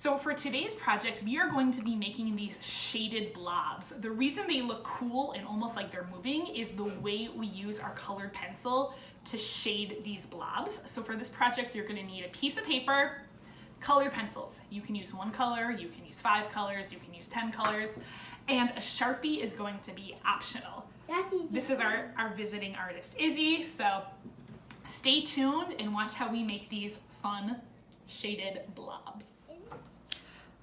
So for today's project, we are going to be making these shaded blobs. The reason they look cool and almost like they're moving is the way we use our colored pencil to shade these blobs. So for this project, you're gonna need a piece of paper, colored pencils. You can use one color, you can use 5 colors, you can use 10 colors, and a Sharpie is going to be optional. This is our visiting artist, Izzy, so stay tuned and watch how we make these fun shaded blobs.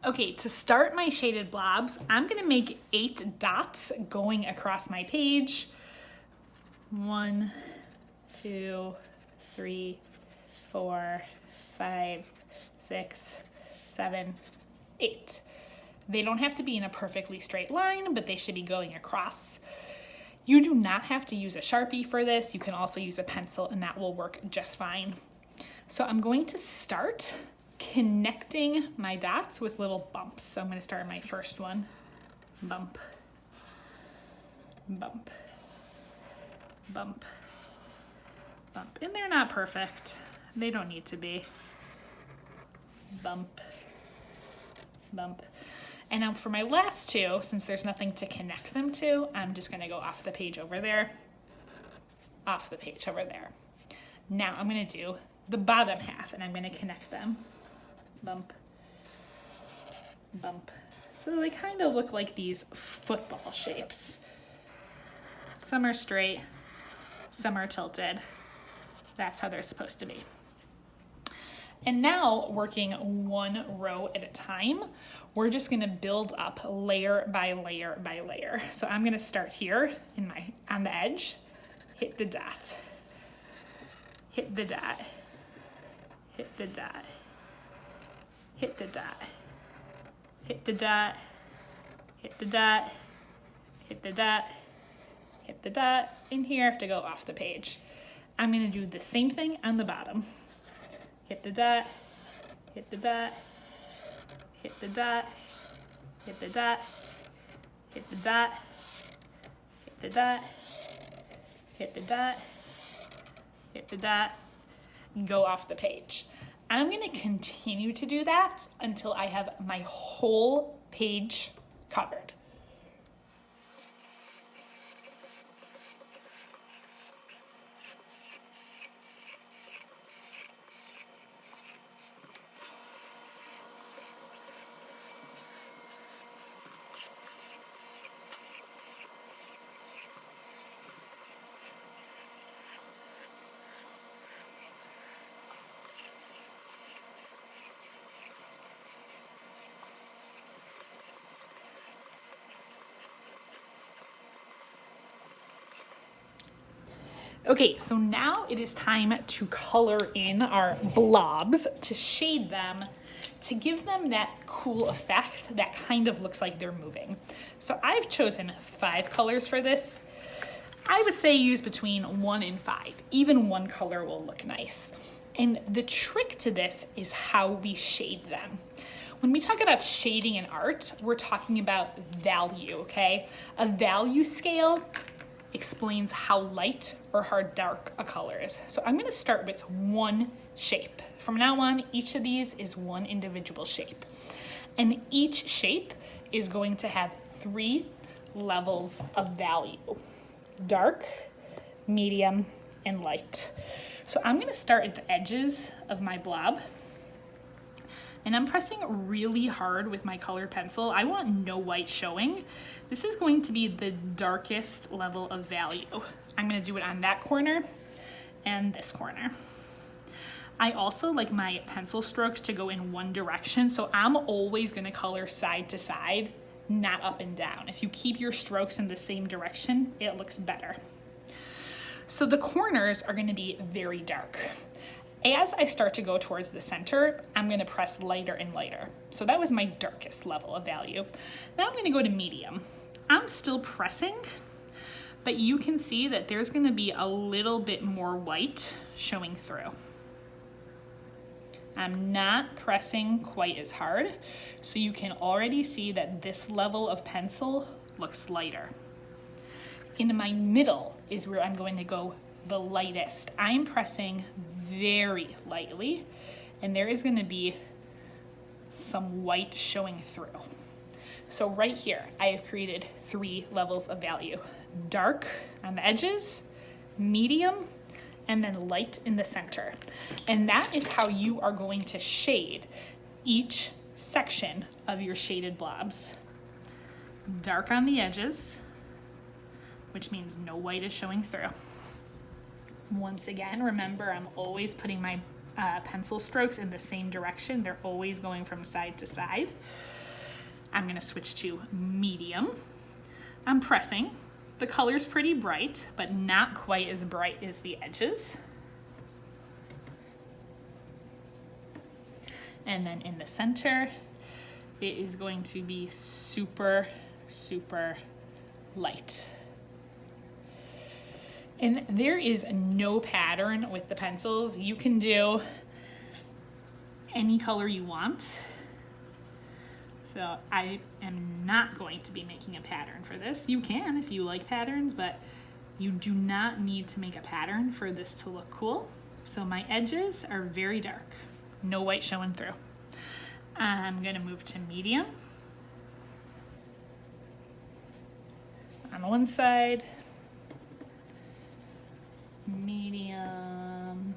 Okay, to start my shaded blobs, I'm gonna make 8 dots going across my page. 1, 2, 3, 4, 5, 6, 7, 8. They don't have to be in a perfectly straight line, but they should be going across. You do not have to use a Sharpie for this. You can also use a pencil and that will work just fine. So I'm going to start connecting my dots with little bumps. So I'm going to start my first one. Bump, bump, bump, bump. And they're not perfect. They don't need to be. Bump, bump. And now for my last 2, since there's nothing to connect them to, I'm just going to go off the page over there, off the page over there. Now I'm going to do the bottom half and I'm going to connect them. Bump, bump. So they kind of look like these football shapes. Some are straight, some are tilted. That's how they're supposed to be. And now, working one row at a time, we're just gonna build up layer by layer by layer. So I'm gonna start here on the edge, hit the dot, hit the dot, hit the dot, hit the dot, hit the dot, hit the dot, hit the dot, hit the dot, and here I have to go off the page. I'm gonna do the same thing on the bottom. Hit the dot, hit the dot, hit the dot, hit the dot, hit the dot, hit the dot, hit the dot, hit the dot, and go off the page. I'm gonna continue to do that until I have my whole page covered. Okay, so now it is time to color in our blobs, to shade them, to give them that cool effect that kind of looks like they're moving. So I've chosen 5 colors for this. I would say use between 1 and 5. Even one color will look nice. And the trick to this is how we shade them. When we talk about shading in art, we're talking about value, okay? A value scale explains how light or how dark a color is. So I'm gonna start with one shape. From now on, each of these is one individual shape. And each shape is going to have 3 levels of value: dark, medium, and light. So I'm gonna start at the edges of my blob. And I'm pressing really hard with my colored pencil. I want no white showing. This is going to be the darkest level of value. I'm gonna do it on that corner and this corner. I also like my pencil strokes to go in one direction, so I'm always gonna color side to side, not up and down. If you keep your strokes in the same direction, it looks better. So the corners are gonna be very dark. As I start to go towards the center, I'm gonna press lighter and lighter. So that was my darkest level of value. Now I'm gonna go to medium. I'm still pressing, but you can see that there's gonna be a little bit more white showing through. I'm not pressing quite as hard, so you can already see that this level of pencil looks lighter. In my middle is where I'm going to go the lightest. I'm pressing very lightly, and there is going to be some white showing through. So right here, I have created 3 levels of value. Dark on the edges, medium, and then light in the center. And that is how you are going to shade each section of your shaded blobs. Dark on the edges, which means no white is showing through. Once again, remember, I'm always putting my pencil strokes in the same direction. They're always going from side to side. I'm gonna switch to medium. I'm pressing. The color's pretty bright, but not quite as bright as the edges. And then in the center, it is going to be super, super light. And there is no pattern with the pencils. You can do any color you want. So I am not going to be making a pattern for this. You can if you like patterns, but you do not need to make a pattern for this to look cool. So my edges are very dark, no white showing through. I'm gonna move to medium on one side, medium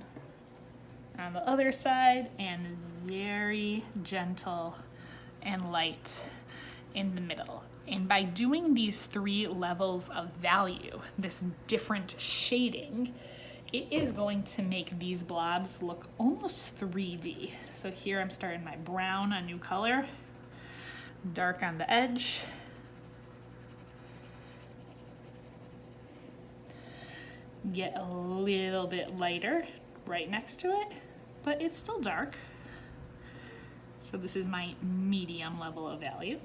on the other side, and very gentle and light in the middle. And by doing these 3 levels of value, this different shading, it is going to make these blobs look almost 3D. So here I'm starting my brown, a new color, dark on the edge, get a little bit lighter right next to it, but it's still dark. So this is my medium level of value.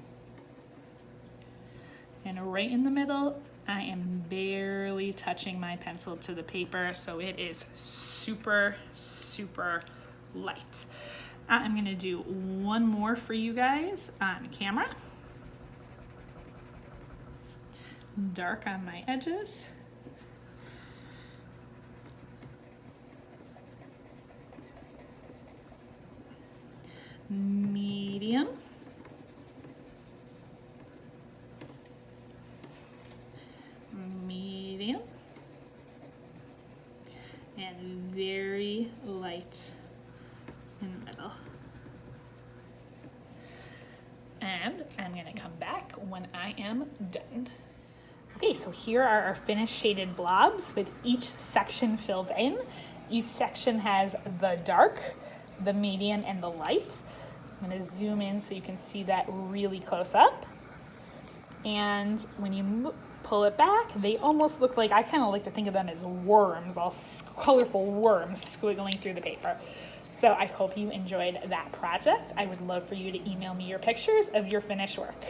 And right in the middle, I am barely touching my pencil to the paper, so it is super, super light. I'm gonna do one more for you guys on camera. Dark on my edges. Medium. Medium. And very light in the middle. And I'm gonna come back when I am done. Okay, so here are our finished shaded blobs with each section filled in. Each section has the dark, the medium, and the light. I'm gonna zoom in so you can see that really close up. And when you pull it back, they almost look like, I kind of like to think of them as worms, all colorful worms squiggling through the paper. So I hope you enjoyed that project. I would love for you to email me your pictures of your finished work.